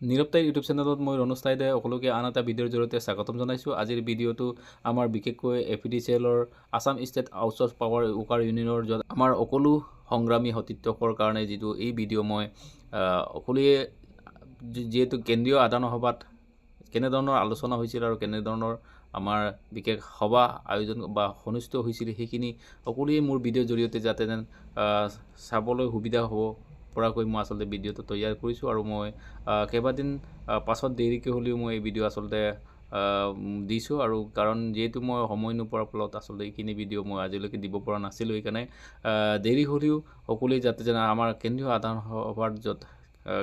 নিৰৱতাই YouTube চেনেলত মই ৰণুজ তাইদে সকলোকে আন এটা ভিডিঅ'ৰ জৰিয়তে স্বাগতম জনাইছোঁ। আজিৰ ভিডিঅ'টো আমাৰ বিশেষকৈ APDCL-ৰ Assam state outsource power worker ইউনিয়নৰ য'ত আমাৰ সকলো সংগ্ৰামী সতীৰ্থকৰ কাৰণে যিটো এই ভিডিঅ' মই সকলোৱে যিহেতু কেন্দ্ৰীয় আদান সভাত কেনেধৰণৰ আলোচনা হৈছিল আৰু কেনেধৰণৰ আমাৰ বিশেষ সভা আয়োজন বা অনুষ্ঠিত হৈছিল সেইখিনি সকলোৱে মোৰ ভিডিঅ'ৰ জৰিয়তে যাতে যেন চাবলৈ সুবিধা হ'ব পৰাকৈ মই আচলতে ভিডিঅ'টো তৈয়াৰ কৰিছোঁ আৰু মই কেইবাদিন পাছত দেৰিকৈ হ'লেও মই এই ভিডিঅ' আচলতে দিছোঁ আৰু কাৰণ যিহেতু মই সময় নোপোৱাৰ ফলত আচলতে এইখিনি ভিডিঅ' মই আজিলৈকে দিব পৰা নাছিলোঁ। সেইকাৰণে দেৰি হ'লেও সকলোৱে যাতে যেন আমাৰ কেন্দ্ৰীয় আদান সভাৰ য'ত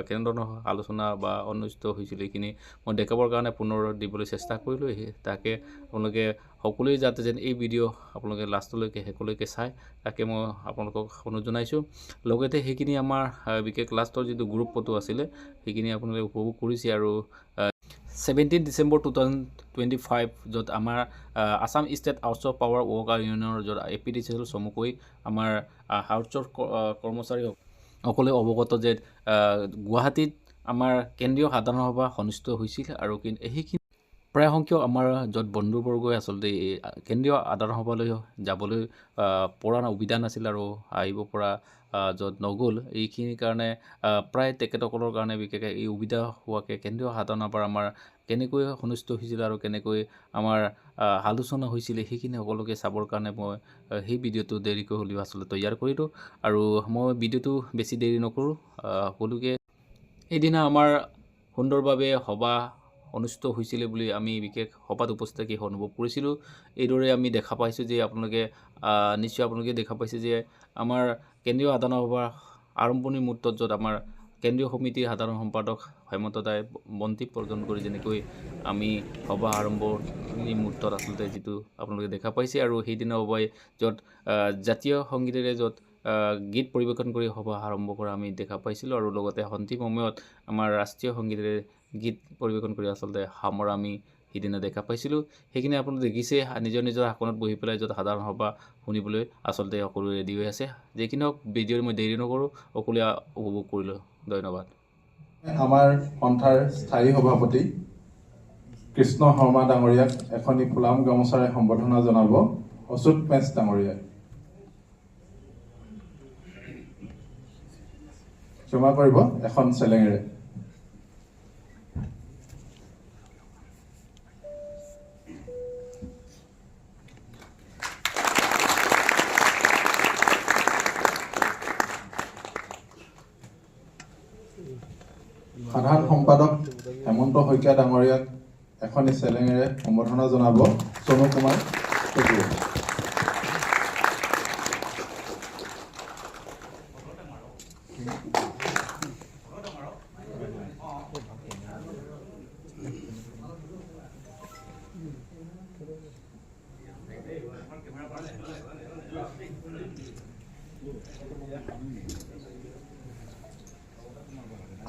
কেনেধৰণৰ আলোচনা বা অনুষ্ঠিত হৈছিল এইখিনি মই দেখাবৰ কাৰণে পুনৰ দিবলৈ চেষ্টা কৰিলোঁ। তাকে আপোনালোকে সকলোৱে যাতে যেন এই ভিডিঅ' আপোনালোকে লাষ্টলৈকে শেষলৈকে চায় তাকে মই আপোনালোকক অনুৰোধ জনাইছোঁ। লগতে সেইখিনি আমাৰ বিশেষ লাষ্টৰ যিটো গ্ৰুপ ফটো আছিলে সেইখিনি আপোনালোকে উপভোগ কৰিছে আৰু 17 ডিচেম্বৰ 2025 য'ত আমাৰ Assam state outsource power worker ইউনিয়নৰ য'ত APDCL চমুকৈ আমাৰ আউটচ'ৰ্চ কৰ্মচাৰীসকলে অৱগত যে গুৱাহাটীত আমাৰ কেন্দ্ৰীয় সাধাৰণ সভা অনুষ্ঠিত হৈছিল আৰু সেইখিনি প্ৰায় সংখ্যক আমাৰ য'ত বন্ধুবৰ্গই আচলতে কেন্দ্ৰীয় আদান সভালৈ যাবলৈ পৰা সুবিধা নাছিল আৰু আহিব পৰা য'ত নগ'ল এইখিনিৰ কাৰণে প্ৰায় তেখেতসকলৰ কাৰণে বিশেষকৈ এই সুবিধা হোৱাকৈ কেন্দ্ৰীয় সাধাৰণ সভাৰ আমাৰ কেনেকৈ অনুষ্ঠিত হৈছিল আৰু কেনেকৈ আমাৰ আলোচনা হৈছিলে সেইখিনি সকলোকে চাবৰ কাৰণে মই সেই ভিডিঅ'টো দেৰিকৈ হ'লেও আচলতে তৈয়াৰ কৰিলোঁ আৰু মই ভিডিঅ'টো বেছি দেৰি নকৰোঁ। সকলোকে সেইদিনা আমাৰ সুন্দৰভাৱে সভা অনুষ্ঠিত হৈছিলে বুলি আমি বিশেষ সভাত উপস্থিত থাকি অনুভৱ কৰিছিলোঁ। এইদৰে আমি দেখা পাইছোঁ যে নিশ্চয় আপোনালোকে দেখা পাইছে যে আমাৰ কেন্দ্ৰীয় সাধাৰণ সভাৰ আৰম্ভণিৰ মুহূৰ্তত য'ত আমাৰ কেন্দ্ৰীয় সমিতিৰ সাধাৰণ সম্পাদক হেমন্ত দাই বন্তি প্ৰজ্বলন কৰি যেনেকৈ আমি সভা আৰম্ভণিৰ মুহূৰ্তত আচলতে যিটো আপোনালোকে দেখা পাইছে আৰু সেইদিনা সভাই য'ত জাতীয় সংগীতেৰে য'ত গীত পৰিৱেশন কৰি সভা আৰম্ভ কৰা আমি দেখা পাইছিলোঁ আৰু লগতে অন্তিম সময়ত আমাৰ ৰাষ্ট্ৰীয় সংগীতেৰে গীত পৰিৱেশন কৰি আচলতে সামৰা আমি সিদিনা দেখা পাইছিলোঁ। সেইখিনি আপোনালোকে দেখিছে নিজৰ নিজৰ আসনত বহি পেলাই য'ত সাধাৰণ সভা শুনিবলৈ আচলতে সকলো ৰেডি হৈ আছে। যিখিনি হওক ভিডিঅ'ৰ মই দেৰি নকৰোঁ সকলোৱে উপভোগ কৰিলোঁ। ধন্যবাদ। আমাৰ সন্থাৰ স্থায়ী সভাপতি কৃষ্ণ শৰ্মা ডাঙৰীয়াক এখনি ফুলাম গামোচাৰে সম্বৰ্ধনা জনাব অচ্যুত মেচ ডাঙৰীয়াই। ক্ষমা কৰিব এখন চেলেঙেৰে। সাধাৰণ সম্পাদক হেমন্ত শইকীয়া ডাঙৰীয়াক এখনি চেলেঙেৰে সম্বৰ্ধনা জনাব চনু কুমাৰ শইকীয়াই।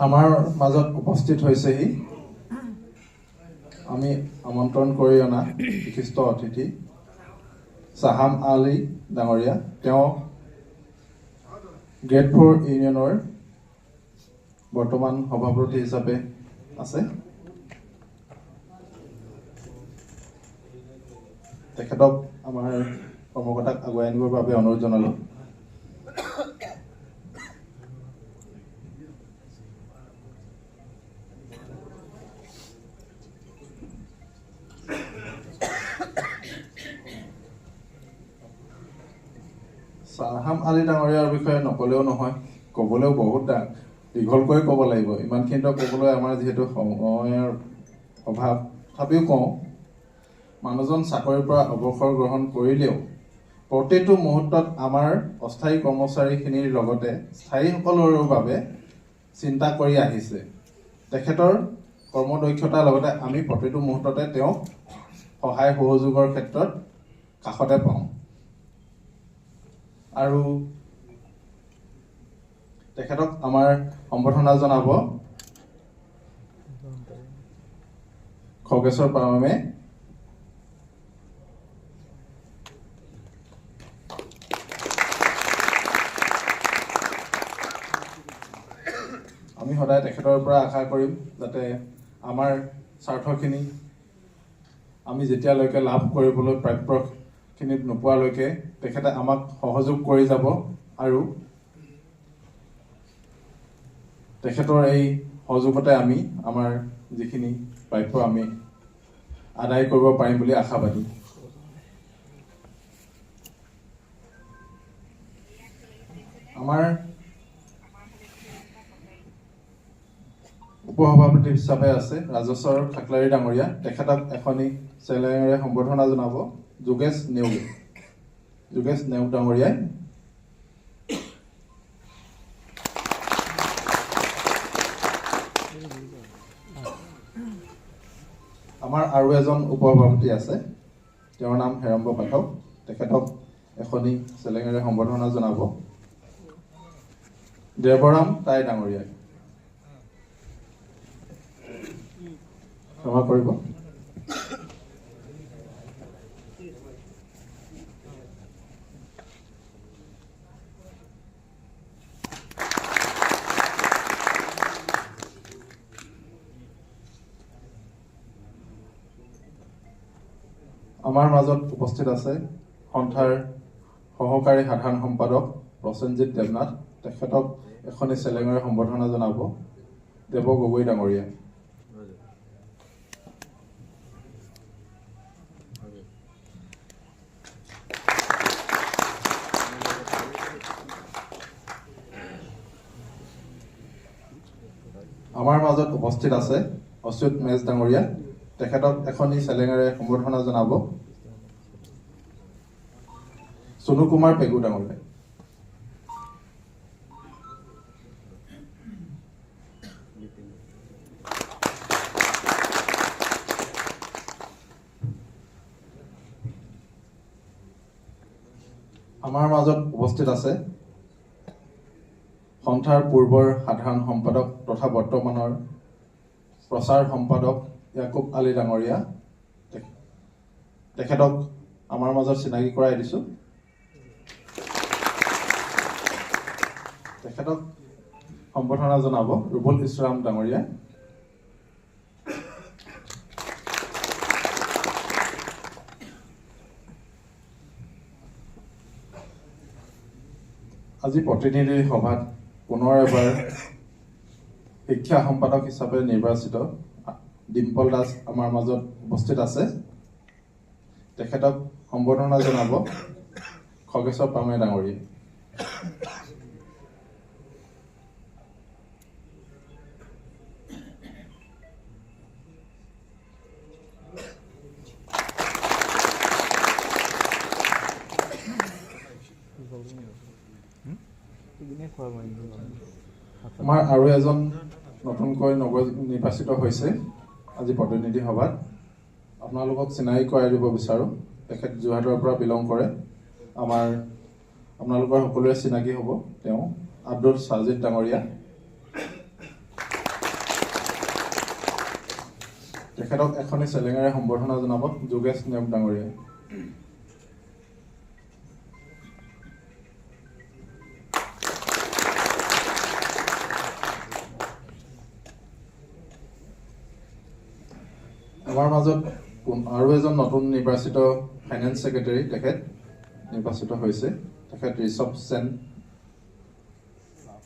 আমাৰ মাজত উপস্থিত হৈছেহি আমি আমন্ত্ৰণ কৰি অনা বিশিষ্ট অতিথি চাহাম আলী ডাঙৰীয়া। তেওঁ গ্ৰেড 4 ইউনিয়নৰ বৰ্তমান সভাপতি হিচাপে আছে। তেখেতক আমাৰ কৰ্মকৰ্তাক আগুৱাই আনিবৰ বাবে অনুৰোধ জনালোঁ। চাহাম আলী ডাঙৰীয়াৰ বিষয়ে নকলেও নহয়, ক'বলৈও বহুত দীঘলকৈ ক'ব লাগিব। ইমানখিনিতো ক'বলৈ আমাৰ যিহেতু সময়ৰ অভাৱ, তথাপিও কওঁ মানুহজন চাকৰিৰ পৰা অৱসৰ গ্ৰহণ কৰিলেও প্ৰতিটো মুহূৰ্তত আমাৰ অস্থায়ী কৰ্মচাৰীখিনিৰ লগতে স্থায়ীসকলৰো বাবে চিন্তা কৰি আহিছে। তেখেতৰ কৰ্মদক্ষতাৰ লগতে আমি প্ৰতিটো মুহূৰ্ততে তেওঁক সহায় সহযোগৰ ক্ষেত্ৰত কাষতে পাওঁ আৰু তেখেতক আমাৰ সম্বৰ্ধনা জনাব খগেশ্বৰ পাৰমে। আমি সদায় তেখেতৰ পৰা আশা কৰিম যাতে আমাৰ স্বাৰ্থখিনি আমি যেতিয়ালৈকে লাভ কৰিবলৈ প্ৰাপ্যখিনি নোপোৱালৈকে তেখেতে আমাক সহযোগ কৰি যাব আৰু তেখেতৰ এই সহযোগতে আমি আমাৰ যিখিনি প্ৰাপ্য আমি আদায় কৰিব পাৰিম বুলি আশাবাদী। আমাৰ উপসভাপতি হিচাপে আছে ৰাজেশ্বৰ খাকলাৰী ডাঙৰীয়া, তেখেতক এখনি চেলেঙেৰে সম্বৰ্ধনা জনাব যোগেশ নেওগ ডাঙৰীয়াই। আমাৰ আৰু এজন উপসভাপতি আছে, তেওঁৰ নাম হেৰম্ব পাঠক, তেখেতক এখনি চেলেঙেৰে সম্বৰ্ধনা জনাব দেৱৰাম টাই ডাঙৰীয়াই। ক্ষমা কৰিব। আমাৰ মাজত উপস্থিত আছে সন্থাৰ সহকাৰী সাধাৰণ সম্পাদক প্ৰসেনজিৎ দেৱনাথ, তেখেতক এখনি চেলেঙেৰে সম্বৰ্ধনা জনাব দেৱ গগৈ ডাঙৰীয়াই। আমাৰ মাজত উপস্থিত আছে অচ্যুত মেজ ডাঙৰীয়া, তেখেতক এখনি চেলেঙেৰে সম্বৰ্ধনা জনাব সোনু কুমাৰ পেগু ডাঙৰীয়াই। আমাৰ মাজত উপস্থিত আছে সন্থাৰ পূৰ্বৰ সাধাৰণ সম্পাদক তথা বৰ্তমানৰ প্ৰচাৰ সম্পাদক ইয়াকুব আলী ডাঙৰীয়া, তেখেতক আমাৰ মাজত চিনাকি কৰাই দিছোঁ। তেখেতক সম্বৰ্ধনা জনাব ৰুবুল ইছলাম ডাঙৰীয়া। আজি প্ৰতিনিধি সভাত পুনৰ এবাৰ শিক্ষা সম্পাদক হিচাপে নিৰ্বাচিত ডিম্পল দাস আমাৰ মাজত উপস্থিত আছে, তেখেতক সম্বৰ্ধনা জনাব খগেশ্বৰ পামে ডাঙৰীয়াই। আমাৰ আৰু এজন নতুনকৈ নৱনিৰ্বাচিত হৈছে আজি প্ৰতিনিধি সভাত, আপোনালোকক চিনাকি কৰাই দিব বিচাৰোঁ। তেখেত যোৰহাটৰ পৰা বিলং কৰে, আপোনালোকৰ সকলোৰে চিনাকি হ'ব তেওঁ আব্দুল সাজিদ ডাঙৰীয়া। তেখেতক এখনি চেলেঙেৰে সম্বৰ্ধনা জনাব যোগেশ নেওগ ডাঙৰীয়াই। আমাৰ মাজত আৰু এজন নতুন নিৰ্বাচিত ফাইনেন্স ছেক্ৰেটাৰী তেখেত নিৰ্বাচিত হৈছে, তেখেত ঋষভ সেন,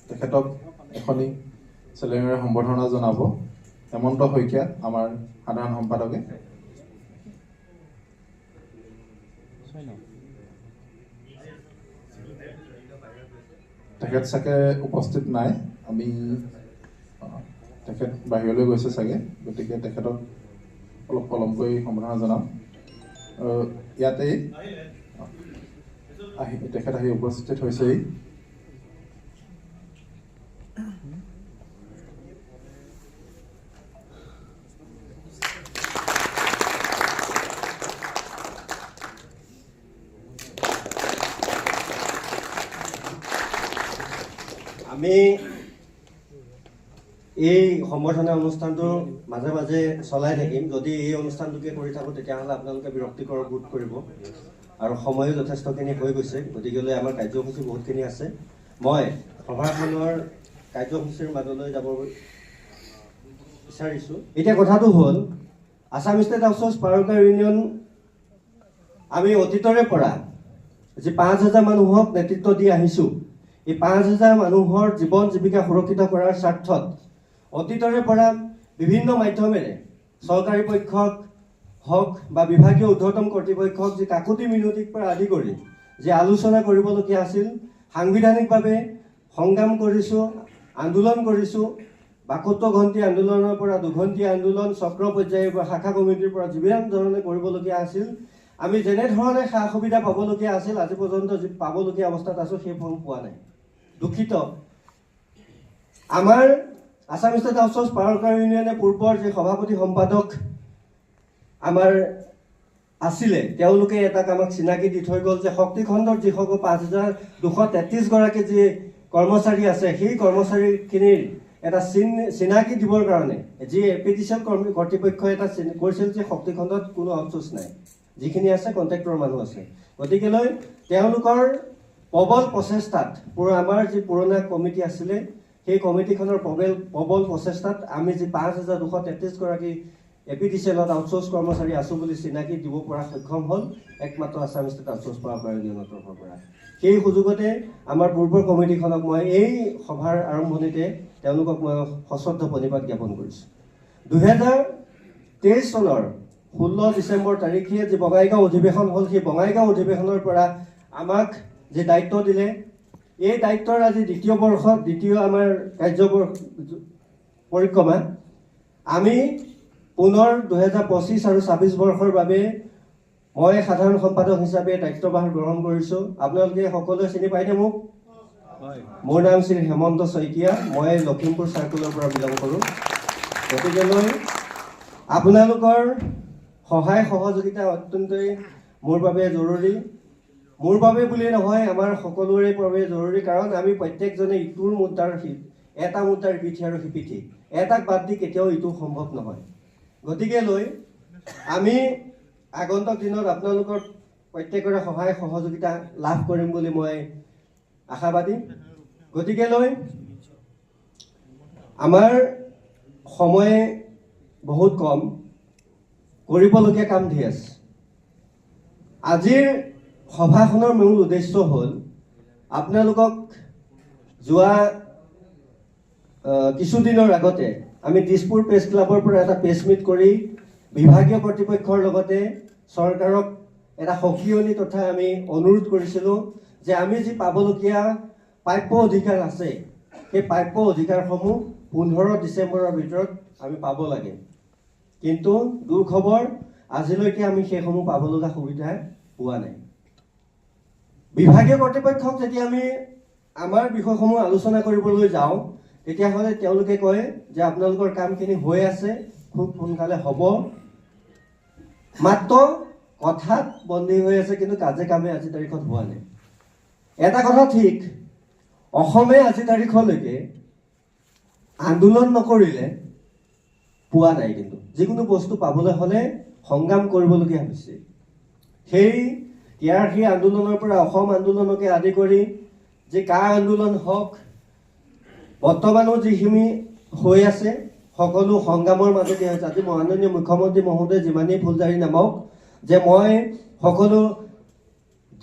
তেখেতক এখনি চেলেঙেৰে সম্বৰ্ধনা জনাব হেমন্ত শইকীয়া আমাৰ সাধাৰণ সম্পাদকে। তেখেত চাগে উপস্থিত নাই, তেখেত বাহিৰলৈ গৈছে চাগে, গতিকে তেখেতক অলপ পলমকৈ সম্বৰ্ধনা জনাম। ইয়াতে তেখেত আহি উপস্থিত হৈছেহি। আমি এই সম্বৰ্ধনা অনুষ্ঠানটো মাজে মাজে চলাই থাকিম। যদি এই অনুষ্ঠানটোকে কৰি থাকোঁ তেতিয়াহ'লে আপোনালোকে বিৰক্তিকৰ বোধ কৰিব আৰু সময়ো যথেষ্টখিনি হৈ গৈছে, গতিকেলৈ আমাৰ কাৰ্যসূচী বহুতখিনি আছে। মই সভাখনৰ কাৰ্যসূচীৰ মাজলৈ যাব বিচাৰিছোঁ। এতিয়া কথাটো হ'ল, আছাম ষ্টেট আউটচ'ৰ্চ পাৱাৰ কাৰ ইউনিয়ন আমি অতীতৰে পৰা যি 5,000 মানুহক নেতৃত্ব দি আহিছোঁ, এই 5,000 মানুহৰ জীৱন জীৱিকা সুৰক্ষিত কৰাৰ স্বাৰ্থত অতীতৰে পৰা বিভিন্ন মাধ্যমেৰে চৰকাৰী পক্ষক হওক বা বিভাগীয় ঊৰ্ধ্বতম কৰ্তৃপক্ষক যি কাকুতি মিনতিৰ পৰা আদি কৰি যি আলোচনা কৰিবলগীয়া আছিল, সাংবিধানিকভাৱে সংগ্ৰাম কৰিছোঁ, আন্দোলন কৰিছোঁ। 72 ঘণ্টীয়া আন্দোলনৰ পৰা 2 ঘণ্টীয়া আন্দোলন, চক্ৰ পৰ্যায়ৰ পৰা শাখা কমিটিৰ পৰা যিবিলাক ধৰণে কৰিবলগীয়া আছিল, আমি যেনেধৰণে সা সুবিধা পাবলগীয়া আছিল আজি পৰ্যন্ত যি পাবলগীয়া অৱস্থাত আছোঁ সেইসমূহ পোৱা নাই। দুখিত। আমাৰ আছাম ষ্টেট আউটচ'ৰ্চ পাৱাৰ কাৰ ইউনিয়নে পূৰ্বৰ যি সভাপতি সম্পাদক আমাৰ আছিলে, তেওঁলোকে এটাক আমাক চিনাকি দি থৈ গ'ল যে শক্তি খণ্ডৰ যিসকল 5,233 গৰাকী যি কৰ্মচাৰী আছে, সেই কৰ্মচাৰীখিনিৰ এটা চিনাকি দিবৰ কাৰণে যি এপিডিচিএল কৰ্তৃপক্ষই এটা কৈছিল যে শক্তি খণ্ডত কোনো আউটচ'ৰ্চ নাই, যিখিনি আছে কণ্ট্ৰেক্টৰ মানুহ আছে। গতিকেলৈ তেওঁলোকৰ প্ৰবল প্ৰচেষ্টাত আমাৰ যি পুৰণা কমিটি আছিলে, সেই কমিটিখনৰ প্ৰবল প্ৰচেষ্টাত আমি যি 5,233 গৰাকী এপিডিচিএলত আউটচ'ৰ্চ কৰ্মচাৰী আছোঁ বুলি চিনাকি দিব পৰা সক্ষম হ'ল একমাত্ৰ আছাম ষ্টেট আউটচ'ৰ্চ পাৱাৰ কাৰ ইউনিয়নৰ তৰফৰ পৰা। সেই সুযোগতে আমাৰ পূৰ্বৰ কমিটিখনক মই এই সভাৰ আৰম্ভণিতে তেওঁলোকক মই সশ্ৰদ্ধ প্ৰণিপাত জ্ঞাপন কৰিছোঁ। 2023 চনৰ 16 ডিচেম্বৰ তাৰিখে যি বঙাইগাঁও অধিৱেশন হ'ল, সেই বঙাইগাঁও অধিৱেশনৰ পৰা আমাক যি দায়িত্ব দিলে, এই দায়িত্বৰ আজি দ্বিতীয় আমাৰ পৰিক্ৰমা। আমি পুনৰ 2025 আৰু 26 বৰ্ষৰ বাবে মই সাধাৰণ সম্পাদক হিচাপে দায়িত্বভাৰ গ্ৰহণ কৰিছোঁ। আপোনালোকে সকলোৱে চিনি পায়নে মোক? মোৰ নাম শ্ৰী হেমন্ত শইকীয়া, মই লখিমপুৰ চাৰ্কুলৰ পৰা বিলং কৰোঁ। গতিকেলৈ আপোনালোকৰ সহায় সহযোগিতা অত্যন্তই মোৰ বাবে জৰুৰী। মোৰ বাবে বুলিয়েই নহয়, আমাৰ সকলোৰে বাবে জৰুৰী, কাৰণ আমি প্ৰত্যেকজনে ইটোৰ মুদ্ৰাৰ এটা মুদ্ৰাৰ ইপিঠি আৰু সিপিঠি, এটাক বাদ দি কেতিয়াও ইটো সম্ভৱ নহয়। গতিকেলৈ আমি আগন্তুক দিনত আপোনালোকৰ প্ৰত্যেকৰে সহায় সহযোগিতা লাভ কৰিম বুলি মই আশাবাদী। গতিকেলৈ আমাৰ সময় বহুত কম, কৰিবলগীয়া কাম ধেৰ আছে। আজিৰ সভাখনৰ মূল উদ্দেশ্য হ'ল আপোনালোকক যোৱা কিছুদিনৰ আগতে আমি দিছপুৰ প্ৰেছ ক্লাবৰ পৰা এটা প্ৰেছ মিট কৰি বিভাগীয় কৰ্তৃপক্ষৰ লগতে চৰকাৰক এটা সকিয়নি তথা আমি অনুৰোধ কৰিছিলোঁ যে আমি যি পাবলগীয়া প্ৰাপ্য অধিকাৰ আছে, সেই প্ৰাপ্য অধিকাৰসমূহ 15 ডিচেম্বৰৰ ভিতৰত আমি পাব লাগে। কিন্তু দুখবৰ, আজিলৈকে আমি সেইসমূহ পাব লগা সুবিধা পোৱা নাই। বিভাগীয় কৰ্তৃপক্ষক যেতিয়া আমি আমাৰ বিষয়সমূহ আলোচনা কৰিবলৈ যাওঁ, তেতিয়াহ'লে তেওঁলোকে কয় যে আপোনালোকৰ কামখিনি হৈ আছে, খুব সোনকালে হ'ব, মাত্ৰ কথাত বন্দী হৈ আছে, কিন্তু কাজে কামে আজি তাৰিখত হোৱা নাই। এটা কথা ঠিক, অসমে আজি তাৰিখলৈকে আন্দোলন নকৰিলে পোৱা নাই, কিন্তু যিকোনো বস্তু পাবলৈ হ'লে সংগ্ৰাম কৰিবলগীয়া হৈছে। সেই আন্দোলনৰ পৰা অসম আন্দোলনকে আদি কৰি যে কা আন্দোলন হওক, বৰ্তমানো যিখিনি হৈ আছে সকলো সংগ্ৰামৰ মাজতে হৈছে। আজি মাননীয় মুখ্যমন্ত্ৰী মহোদয় যিমানেই ফুলজাৰি নামাওক যে মই সকলো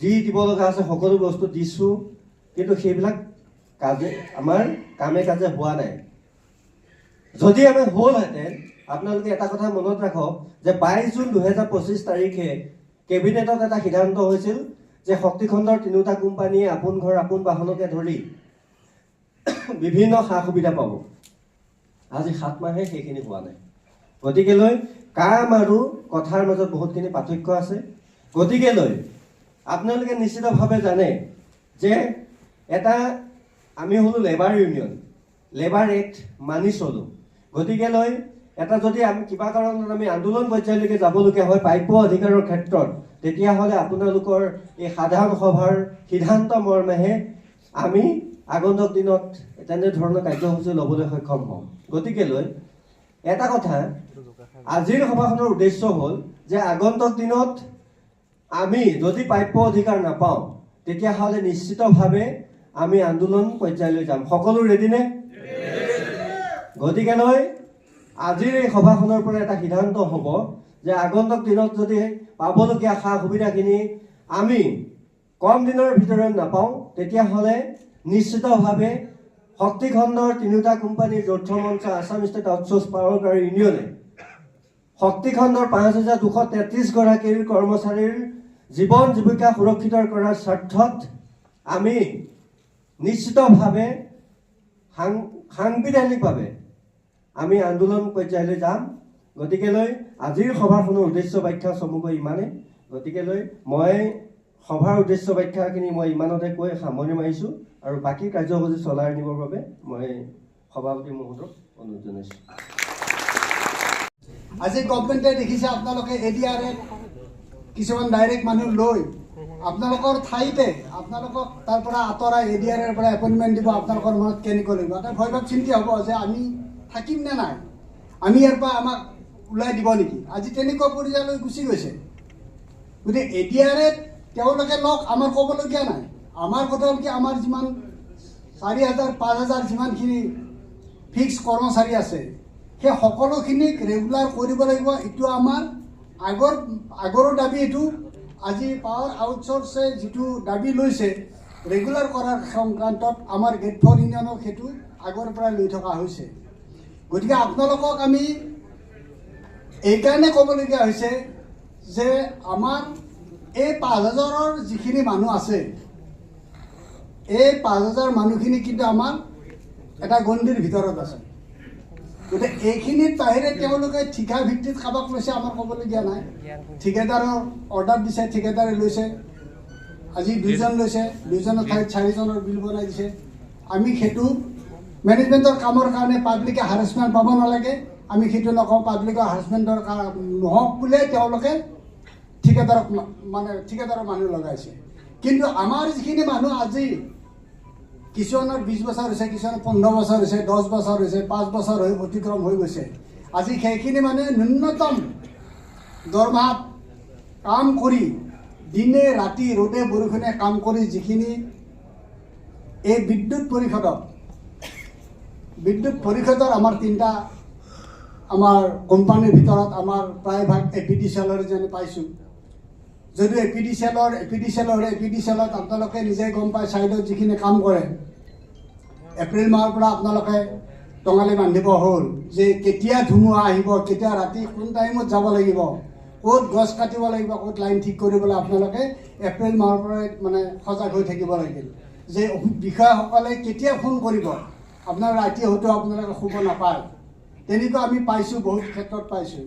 যি দিব লগা আছে সকলো বস্তু দিছোঁ, কিন্তু সেইবিলাক আমাৰ কামে কাজে হোৱা নাই। যদি আমি হ'লহেঁতেন, আপোনালোকে এটা কথা মনত ৰাখক যে 22 জুন 2025 তাৰিখে কেবিনেটত এটা সিদ্ধান্ত হৈছিল যে শক্তিখণ্ডৰ 3টা কোম্পানীয়ে আপোন ঘৰ আপোন বাহনকে ধৰি বিভিন্ন সা সুবিধা পাব। আজি 7 মাহে সেইখিনি হোৱা নাই। গতিকেলৈ কাম আৰু কথাৰ মাজত বহুতখিনি পাৰ্থক্য আছে। গতিকেলৈ আপোনালোকে নিশ্চিতভাৱে জানে যে আমি হ'লো লেবাৰ ইউনিয়ন, লেবাৰ এক্ট মানি চলোঁ। গতিকেলৈ যদি আমি কিবা কাৰণত আমি আন্দোলন পৰ্যায়লৈকে যাবলগীয়া হয় প্ৰাপ্য অধিকাৰৰ ক্ষেত্ৰত, তেতিয়াহ'লে আপোনালোকৰ এই সাধাৰণ সভাৰ সিদ্ধান্ত মৰ্মেহে আমি আগন্তুক দিনত তেনেধৰণৰ কাৰ্যসূচী ল'বলৈ সক্ষম হ'ম। গতিকেলৈ এটা কথা, আজিৰ সভাখনৰ উদ্দেশ্য হ'ল যে আগন্তুক দিনত আমি যদি প্ৰাপ্য অধিকাৰ নাপাওঁ, তেতিয়াহ'লে নিশ্চিতভাৱে আমি আন্দোলন পৰ্যায়লৈ যাম। সকলো ৰেডি নে? গতিকেলৈ আজিৰ এই সভাখনৰ পৰা এটা সিদ্ধান্ত হ'ব যে আগন্তুক দিনত যদি পাবলগীয়া সা সুবিধাখিনি আমি কম দিনৰ ভিতৰত নাপাওঁ, তেতিয়াহ'লে নিশ্চিতভাৱে শক্তিখণ্ডৰ তিনিওটা কোম্পানীৰ যৌথ মঞ্চ আছাম ষ্টেট আউটচোৰ্চ পাৱাৰ ইউনিয়নে শক্তিখণ্ডৰ ৫,২৩৩ গৰাকীৰ কৰ্মচাৰীৰ জীৱন জীৱিকা সুৰক্ষিত কৰাৰ স্বাৰ্থত আমি নিশ্চিতভাৱে সাংবিধানিকভাৱে আমি আন্দোলন পৰ্যায়লৈ যাম। গতিকেলৈ আজিৰ সভাখনৰ উদ্দেশ্য ব্যাখ্যা চমুকৈ ইমানেই। গতিকেলৈ মই সভাৰ উদ্দেশ্য ব্যাখ্যাখিনি মই ইমানতে কৈ সামৰণি মাৰিছোঁ আৰু বাকী কাৰ্যসূচী চলাই নিবৰ বাবে মই সভাপতি মহোদয়ক অনুৰোধ জনাইছোঁ। আজি গভৰ্ণমেণ্টে দেখিছে আপোনালোকে ADR কিছুমান ডাইৰেক্ট মানুহ লৈ আপোনালোকৰ ঠাইতে আপোনালোকক তাৰ পৰা আঁতৰাই ADR পৰা এপইণ্টমেণ্ট দিব। আপোনালোকৰ মনত কেনেকৈ লাগিব? এটা ভয় ভাৱ চিন্তা হ'ব যে আমি থাকিম নে নাই, আমি ইয়াৰ পৰা আমাক ওলাই দিব নেকি? আজি তেনেকুৱা পৰ্যায়লৈ গুচি গৈছে। গতিকে ADR তেওঁলোকে লওক, আমাৰ ক'বলগীয়া নাই। আমাৰ কথা হ'ল কি, আমাৰ যিমান 4,000 5,000 যিমানখিনি ফিক্স কৰ্মচাৰী আছে সেই সকলোখিনিক ৰেগুলাৰ কৰিব লাগিব। এইটো আমাৰ আগৰো দাবী। এইটো আজি পাৱাৰ আউটচোৰ্চে যিটো দাবী লৈছে ৰেগুলাৰ কৰাৰ সংক্ৰান্তত আমাৰ গেট 4 ইউনিয়নক সেইটো আগৰ পৰাই লৈ থকা হৈছে। গতিকে আপোনালোকক আমি এইকাৰণে ক'বলগীয়া হৈছে যে আমাৰ এই 5,000ৰ যিখিনি মানুহ আছে, এই 5,000 মানুহখিনি কিন্তু আমাৰ এটা গণ্ডিৰ ভিতৰত আছে। গতিকে এইখিনিৰ বাহিৰে তেওঁলোকে ঠিকা ভিত্তিত কাৰোবাক লৈছে আমাৰ ক'বলগীয়া নাই। ঠিকাদাৰৰ অৰ্ডাৰ দিছে, ঠিকাদাৰে লৈছে, আজি 2জন লৈছে, 2জনৰ ঠাইত 4জনৰ বিল বনাই দিছে। আমি সেইটো মেনেজমেণ্টৰ কামৰ কাৰণে পাব্লিকে হাৰাছমেণ্ট পাব নালাগে, আমি সেইটো নকওঁ। পাব্লিকৰ হাৰাছমেণ্টৰ নহওক বুলিয়ে তেওঁলোকে ঠিকাদাৰৰ মানুহ লগাইছে। কিন্তু আমাৰ যিখিনি মানুহ আজি কিছুমানৰ 20 বছৰ হৈছে, কিছুমানৰ 15 বছৰ হৈছে, 10 বছৰ হৈছে, 5 বছৰ হৈ অতিক্ৰম হৈ গৈছে। আজি সেইখিনি মানুহে ন্যূনতম দৰমহাত কাম কৰি দিনে ৰাতি ৰ'দে বৰষুণে কাম কৰি যিখিনি এই বিদ্যুৎ পৰিষদৰ আমাৰ 3টা আমাৰ কোম্পানীৰ ভিতৰত আমাৰ প্ৰায়ভাগ APDCL যেনে পাইছোঁ। যদিও APDCLত আপোনালোকে নিজে গম পায়, ছাইডত যিখিনি কাম কৰে এপ্ৰিল মাহৰ পৰা আপোনালোকে টঙালি বান্ধিব হ'ল যে কেতিয়া ধুমুহা আহিব, কেতিয়া ৰাতি কোন টাইমত যাব লাগিব, ক'ত গছ কাটিব লাগিব, ক'ত লাইন ঠিক কৰিবলৈ আপোনালোকে এপ্ৰিল মাহৰ পৰাই সজাগ হৈ থাকিব লাগিল যে বিষয়াসকলে কেতিয়া ফোন কৰিব। আপোনাৰ ৰাতি হয়তো আপোনালোকে শুব নাপায়। তেনেকুৱা আমি পাইছোঁ, বহুত ক্ষেত্ৰত পাইছোঁ।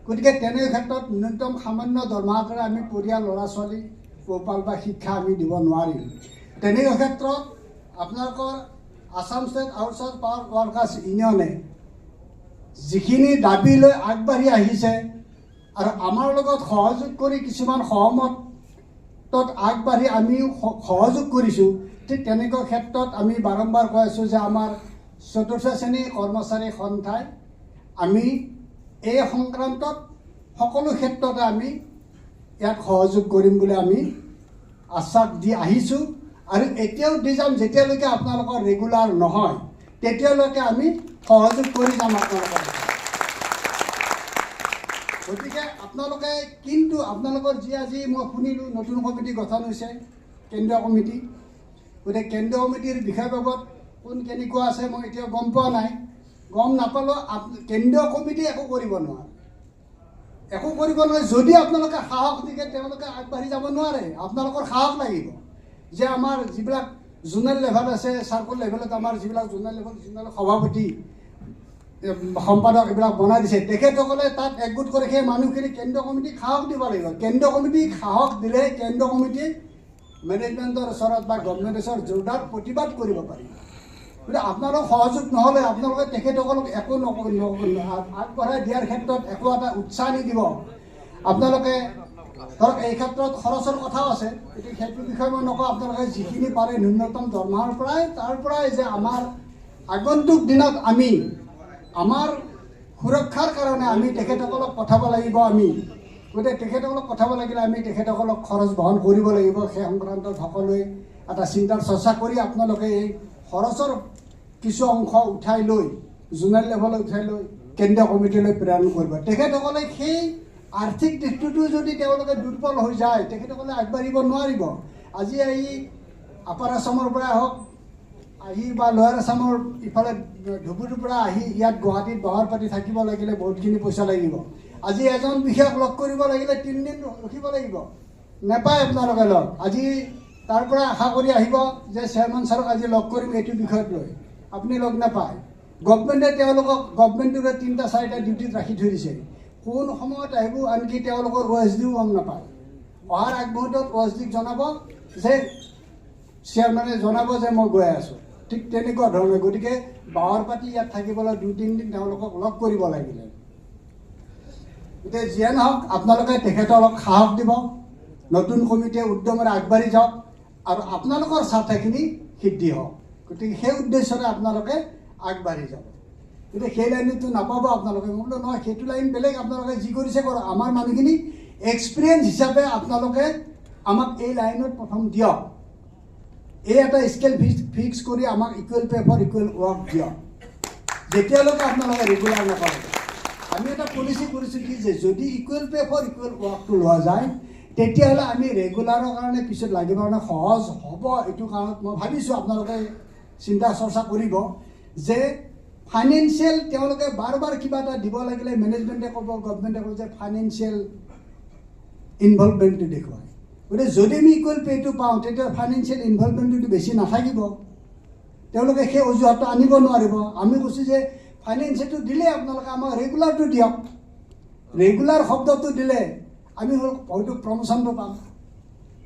গতিকে তেনে ক্ষেত্ৰত ন্যূনতম সামান্য দৰমহাৰে আমি পৰিয়াল ল'ৰা ছোৱালী পোহপাল বা শিক্ষা আমি দিব নোৱাৰিম। তেনেকুৱা ক্ষেত্ৰত আপোনালোকৰ আছাম ষ্টেট আউটচোৰ্চ পাৱাৰ ৱৰ্কাৰ্ছ ইউনিয়নে যিখিনি দাবী লৈ আগবাঢ়ি আহিছে আৰু আমাৰ লগত সহযোগ কৰি কিছুমান সহমতত আগবাঢ়ি আমিও সহযোগ কৰিছোঁ, ঠিক তেনেকুৱা ক্ষেত্ৰত আমি বাৰম্বাৰ কৈ আছোঁ যে আমাৰ 4ৰ্থ শ্ৰেণীৰ কৰ্মচাৰী সন্থাই আমি এই সংক্ৰান্তত সকলো ক্ষেত্ৰতে আমি ইয়াত সহযোগ কৰিম বুলি আমি আশ্বাস দি আহিছোঁ আৰু এতিয়াও দি যাম। যেতিয়ালৈকে আপোনালোকৰ ৰেগুলাৰ নহয় তেতিয়ালৈকে আমি সহযোগ কৰি যাম আপোনালোকৰ। গতিকে আপোনালোকৰ যি আজি মই শুনিলোঁ নতুন কমিটি গঠন হৈছে, কেন্দ্ৰীয় কমিটি। গতিকে কেন্দ্ৰীয় কমিটিৰ বিষয়বাবত কোন কেনেকুৱা আছে মই এতিয়াও গম পোৱা নাই। গম নাপালেও কেন্দ্ৰীয় কমিটি একো কৰিব নোৱাৰে। যদি আপোনালোকে সাহস দিয়ে তেওঁলোকে আগবাঢ়ি যাব নোৱাৰে। আপোনালোকৰ সাহস লাগিব যে আমাৰ যিবিলাক জোনেল লেভেল আছে, চাৰ্কল লেভেলত আমাৰ যিবিলাক জোনেল সভাপতি সম্পাদক এইবিলাক বনাই দিছে, তেখেতসকলে তাত একগোট কৰি সেই মানুহখিনি কেন্দ্ৰীয় কমিটিক সাহস দিব লাগিব। কেন্দ্ৰীয় কমিটিক সাহস দিলে কেন্দ্ৰীয় কমিটি মেনেজমেণ্টৰ ওচৰত বা গভৰ্ণমেণ্টৰ ওচৰত জোৰদাৰ প্ৰতিবাদ কৰিব পাৰিব। গতিকে আপোনালোক সহযোগ নহ'লে আপোনালোকে তেখেতসকলক একো আগবঢ়াই দিয়াৰ ক্ষেত্ৰত একো এটা উৎসাহ নিদিব। আপোনালোকে ধৰক এই ক্ষেত্ৰত খৰচৰ কথাও আছে, গতিকে সেইটো বিষয়ে মই নকওঁ। আপোনালোকে যিখিনি পাৰে ন্যূনতম দৰমহাৰ পৰাই তাৰ পৰাই যে আমাৰ আগন্তুক দিনত আমি আমাৰ সুৰক্ষাৰ কাৰণে আমি তেখেতসকলক পঠাব লাগিব। গতিকে তেখেতসকলক পঠাব লাগিলে আমি তেখেতসকলক খৰচ বহন কৰিব লাগিব। সেই সংক্ৰান্তত সকলোৱে এটা চিন্তাৰ চৰ্চা কৰি আপোনালোকে এই খৰচৰ কিছু অংশ উঠাই লৈ জোনেল লেভেলত উঠাই লৈ কেন্দ্ৰীয় কমিটিলৈ প্ৰেৰণ কৰিব। তেখেতসকলে সেই আৰ্থিক দিশটোতো যদি তেওঁলোকে দুৰ্বল হৈ যায় তেখেতসকলে আগবাঢ়িব নোৱাৰিব। আজি আহি আপাৰ আছামৰ পৰা হওক আহি বা লোৱাৰ আছামৰ ইফালে ধুবুৰীৰ পৰা আহি ইয়াত গুৱাহাটীত বাহৰ পাতি থাকিব লাগিলে বহুতখিনি পইচা লাগিব। আজি এজন বিষয়াক লগ কৰিব লাগিলে 3 দিন ৰখিব লাগিব, নাপায় আপোনালোকে লগ। আজি তাৰ পৰা আশা কৰি আহিব যে চেয়াৰমেন ছাৰক আজি লগ কৰিম এইটো বিষয়ত লৈ, আপুনি লগ নাপায়। গভমেণ্টে তেওঁলোকক গভমেণ্টটোৰে 3-4টা ডিউটিত ৰাখি থৈ দিছে, কোন সময়ত আহিব আনকি তেওঁলোকৰ OSDও গম নাপায়। অহাৰ আগমুহূৰ্তত OSDক জনাব যে চেয়াৰমেনে জনাব যে মই গৈ আছোঁ, ঠিক তেনেকুৱা ধৰণে। গতিকে বাহৰ পাতি ইয়াত থাকিবলৈ 2-3 দিন তেওঁলোকক লগ কৰিব লাগিলে। এতিয়া যিয়ে নহওক আপোনালোকে তেখেতক সাহস দিব, নতুন কমিটিয়ে উদ্যমেৰে আগবাঢ়ি যাওক আৰু আপোনালোকৰ স্বাৰ্থখিনি সিদ্ধি হওক। গতিকে সেই উদ্দেশ্যৰে আপোনালোকে আগবাঢ়ি যাব। গতিকে সেই লাইনটো নাপাব আপোনালোকে। মই বোলো নহয়, সেইটো লাইন বেলেগ, আপোনালোকে যি কৰিছে কৰক। আমাৰ মানুহখিনি এক্সপিৰিয়েঞ্চ হিচাপে আপোনালোকে আমাক এই লাইনত প্ৰথম দিয়ক, এই এটা স্কেল ফিক্স কৰি আমাক equal pay for equal work দিয়ক। যেতিয়ালৈকে আপোনালোকে ৰেগুলাৰ নকৰে, আমি এটা পলিচি কৰিছোঁ কি যে যদি ইকুৱেল পে ফৰ ইকুৱেল ৱৰ্কটো লোৱা যায় তেতিয়াহ'লে আমি ৰেগুলাৰৰ কাৰণে পিছত লাগিব কাৰণে সহজ হ'ব। এইটো কাৰণত মই ভাবিছোঁ আপোনালোকে চিন্তা চৰ্চা কৰিব যে ফাইনেন্সিয়েল তেওঁলোকে বাৰ বাৰ কিবা এটা দিব লাগিলে মেনেজমেণ্টে ক'ব, গভমেণ্টে ক'ব যে ফাইনেন্সিয়েল ইনভলভমেণ্টটো দেখুৱায়। গতিকে যদি আমি ইকুৱেল পে'টো পাওঁ তেতিয়া ফাইনেন্সিয়েল ইনভলভমেণ্টটো বেছি নাথাকিব, তেওঁলোকে সেই অজুহাতটো আনিব নোৱাৰিব। আমি কৈছোঁ যে ফাইনেন্সিয়েলটো দিলে আপোনালোকে আমাক ৰেগুলাৰটো দিয়ক। ৰেগুলাৰ শব্দটো দিলে আমি হয়তো প্ৰমোশ্যনটো পাম,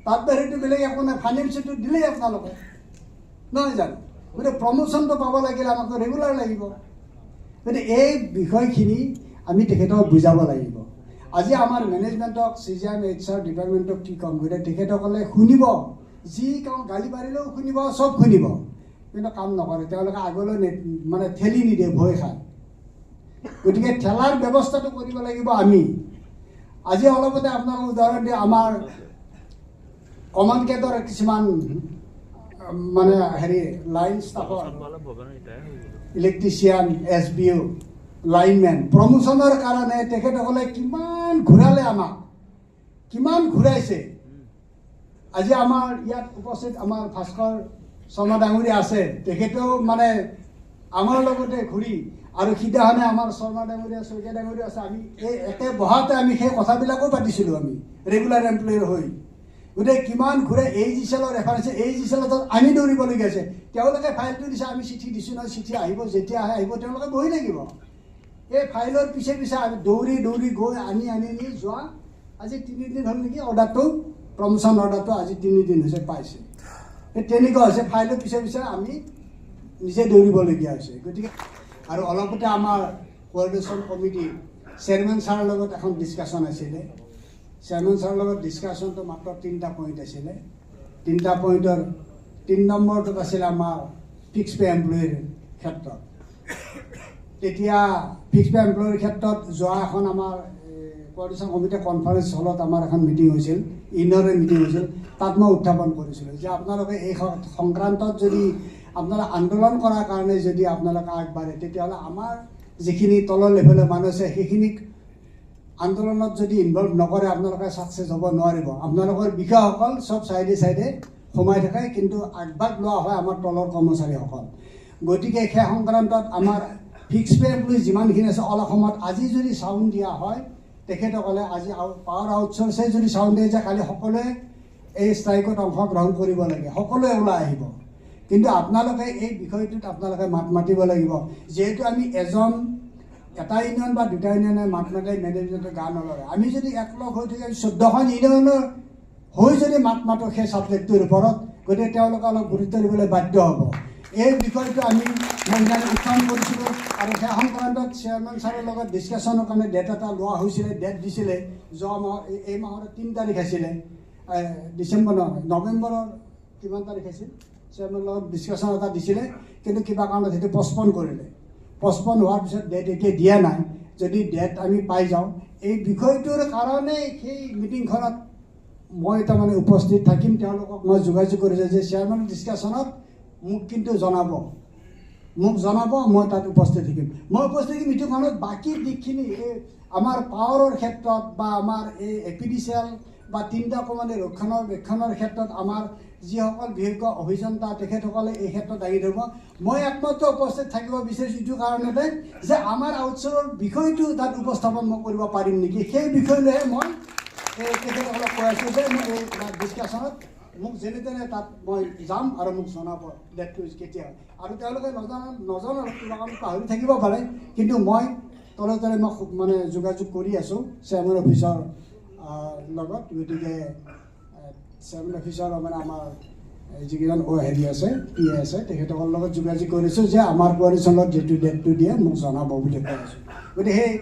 তাত বাহিৰটো বেলেগ একো নাই। ফাইনেন্সিয়েলটো দিলেই আপোনালোকে নহয় জানো? গতিকে প্ৰমোশ্যনটো পাব লাগিলে আমাক ৰেগুলাৰ লাগিব। গতিকে এই বিষয়খিনি আমি তেখেতক বুজাব লাগিব। আজি আমাৰ মেনেজমেণ্টক CGM HR ডিপাৰ্টমেণ্টক কি ক'ম, গতিকে তেখেতসকলে শুনিব, যি কওঁ গালি পাৰিলেও শুনিব, চব শুনিব, কিন্তু কাম নকৰে। তেওঁলোকে আগলৈ মানে ঠেলি নিদিয়ে, ভয় খায়। গতিকে ঠেলাৰ ব্যৱস্থাটো কৰিব লাগিব আমি। আজি অলপতে আপোনালোক উদাহৰণ দিয়ে, আমাৰ কমাণ্ড কেডৰ কিছুমান মানে লাইন ষ্টাফৰ, ইলেক্ট্ৰিচিয়ান, SBO, লাইনমেন প্ৰমোশ্যনৰ কাৰণে তেখেতসকলে কিমান ঘূৰালে, আমাক কিমান ঘূৰাইছে। আজি আমাৰ ইয়াত উপস্থিত আমাৰ ভাস্কৰ শৰ্মা ডাঙৰীয়া আছে, তেখেতেও মানে আমাৰ লগতে ঘূৰি, আৰু সিদিনাখনে আমাৰ শৰ্মা ডাঙৰীয়া, শইকীয়া ডাঙৰীয়া আছে, আমি এই একে বহাতে আমি সেই কথাবিলাকো পাতিছিলোঁ আমি ৰেগুলাৰ এমপ্লয়ৰ হৈ। গতিকে কিমান ঘূৰে, AGCL ৰেফাৰেঞ্চ, AGCL আমি দৌৰিবলগীয়া আছে। তেওঁলোকে ফাইলটো দিছে, আমি চিঠি দিছোঁ নহয়, চিঠি আহিব, যেতিয়া আহে আহিব, তেওঁলোকে বহি থাকিব। এই ফাইলৰ পিছে পিছে আমি দৌৰি দৌৰি গৈ আনি যোৱা আজি 3 দিন হ'ল নেকি, অৰ্ডাৰটো প্ৰমোশ্যন অৰ্ডাৰটো আজি 3 দিন হৈছে পাইছে। সেই তেনেকুৱা হৈছে, ফাইলৰ পিছে পিছে আমি নিজে দৌৰিবলগীয়া হৈছে। গতিকে আৰু অলপতে আমাৰ কোঅৰ্ডিনেশ্যন কমিটি চেয়াৰমেন ছাৰৰ লগত এখন ডিছকাশ্যন আছিলে। চেয়াৰমেন ছাৰৰ লগত ডিছকাশ্যনটো মাত্ৰ 3টা পইণ্ট আছিলে। 3টা পইণ্টৰ 3 নম্বৰটোত আছিলে আমাৰ ফিক্স পে এমপ্লয়ীৰ ক্ষেত্ৰত। তেতিয়া ফিক্স পে এমপ্লয়ীৰ ক্ষেত্ৰত যোৱা এখন আমাৰ কোঅৰ্ডিনেশ্যন কমিটি কনফাৰেন্স হলত আমাৰ এখন মিটিং হৈছিল, ইনৰে মিটিং হৈছিল। তাত মই উত্থাপন কৰিছিলোঁ যে আপোনালোকে এই সংক্ৰান্তত যদি আপোনালোকে আন্দোলন কৰাৰ কাৰণে যদি আপোনালোকে আগবাঢ়ে তেতিয়াহ'লে আমাৰ যিখিনি তলৰ লেভেলৰ মানুহ আছে সেইখিনিক আন্দোলনত যদি ইনভলভ নকৰে আপোনালোকে ছাকচেছ হ'ব নোৱাৰিব। আপোনালোকৰ বিষয়াসকল চব চাইডে চাইডে সোমাই থাকে, কিন্তু আগভাগ লোৱা হয় আমাৰ তলৰ কৰ্মচাৰীসকল। গতিকে সেই সংক্ৰান্তত আমাৰ ফিক্স পে এমপ্লয়ী যিমানখিনি আছে অল অসমত আজি যদি চাউণ্ড দিয়া হয়, তেখেতসকলে আজি পাৱাৰ আউটচৰ্চে যদি চাউণ্ড দিয়ে যে কালি সকলোৱে এই ষ্ট্ৰাইকত অংশগ্ৰহণ কৰিব লাগে, সকলোৱে ওলাই আহিব। কিন্তু আপোনালোকে এই বিষয়টোত আপোনালোকে মাত মাতিব লাগিব। যিহেতু আমি এটা ইউনিয়ন বা 2টা ইউনিয়নে মাত মাতে মেনেজমেণ্টে গা নলৰে। আমি যদি একলগ হৈ থাকি 14খন ইউনিয়নৰ হৈ যদি মাত মাতোঁ সেই ছাবজেক্টটোৰ ওপৰত, গতিকে তেওঁলোকে অলপ গুৰুত্ব দিবলৈ বাধ্য হ'ব। এই বিষয়টো আমি মহিলাক উত্থাপন কৰিছিলোঁ, আৰু সেই সংক্ৰান্তত চেয়াৰমেন ছাৰৰ লগত ডিছকাশ্যনৰ কাৰণে ডেট এটা লোৱা হৈছিলে, ডেট দিছিলে। যোৱা মাহৰ এই মাহৰ 3 তাৰিখ আছিলে, ডিচেম্বৰ নহয়, নৱেম্বৰৰ কিমান তাৰিখ আছিল, চেয়াৰমেনৰ লগত ডিছকাশ্যন এটা দিছিলে, কিন্তু কিবা কাৰণত সেইটো পষ্টপন কৰিলে। পষ্টপন হোৱাৰ পিছত ডেট এতিয়া দিয়া নাই। যদি ডেট আমি পাই যাওঁ, এই বিষয়টোৰ কাৰণে সেই মিটিংখনত মই তাৰমানে উপস্থিত থাকিম। তেওঁলোকক মই যোগাযোগ কৰিছোঁ যে চেয়াৰমেনৰ ডিছকাশ্যনত মোক কিন্তু জনাব মোক জনাব, মই তাত উপস্থিত থাকিম। মই উপস্থিত থাকিম এইটো কাৰণত বাকী দিশখিনি এই আমাৰ পাৱাৰৰ ক্ষেত্ৰত বা আমাৰ এই এপিডিচিএল বা 3টা কোম্পানীৰ ৰক্ষণাবেক্ষণৰ ক্ষেত্ৰত আমাৰ যিসকল বিশেষজ্ঞ অভিযন্তা তেখেতসকলে এই ক্ষেত্ৰত দায়ী ধৰিব। মই একমাত্ৰ উপস্থিত থাকিব বিচাৰিছোঁ এইটো কাৰণতে যে আমাৰ আউটচোৰ্চৰ বিষয়টো তাত উপস্থাপন মই কৰিব পাৰিম নেকি, সেই বিষয়লৈহে মই তেখেতসকলক কৈ আছোঁ যে মই এই ডিছকাশ্যনত মোক যেনে তেনে তাত মই যাম আৰু মোক জনাব ডেটটো কেতিয়া হয়। আৰু তেওঁলোকে নজনাৰ কিবা কাৰণ পাহৰি থাকিব পাৰে, কিন্তু মই তলে তলে মই মানে যোগাযোগ কৰি আছোঁ চেয়াৰমেন অফিচৰ লগত। গতিকে চেয়াৰমেন অফিচৰ মানে আমাৰ যিকেইজন হেৰি আছে পি এ আছে তেখেতসকলৰ লগত যোগাযোগ কৰিছোঁ যে আমাৰ কোৱালিশ্যনত যিটো ডেটটো দিয়ে মোক জনাব বুলি কৈ আছোঁ। গতিকে সেই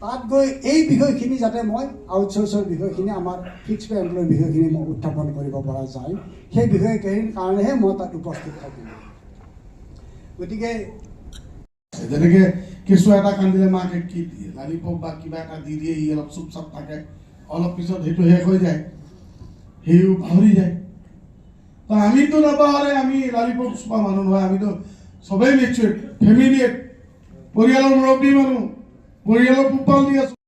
তাত গৈ এই বিষয়খিনি যাতে মই আউটচোৰ্চৰ বিষয়খিনি আমাৰ ফিক্স পে এমপ্লয়ৰ বিষয়খিনি মই উত্থাপন কৰিব পৰা যায়, সেই বিষয়খিনিৰ কাৰণেহে মই তাত উপস্থিত থাকিম। গতিকে যেনেকে কেঁচুৱা এটা কান্দিলে মাকে কি দিয়ে, লালিপপ বা কিবা এটা দি দিয়ে, ই অলপ চুপচাপ থাকে, অলপ পিছত সেইটো শেষ হৈ যায়, সিও পাহৰি যায়। তো আমিতো নাপাহৰে, আমি লালিপপ চোপা মানুহ নহয়, আমিতো চবেই মেচিউৰ, ফেমিলি, পৰিয়ালৰ মুৰব্বী মানুহ, পৰিয়ালৰ পোহপাল দি আছোঁ।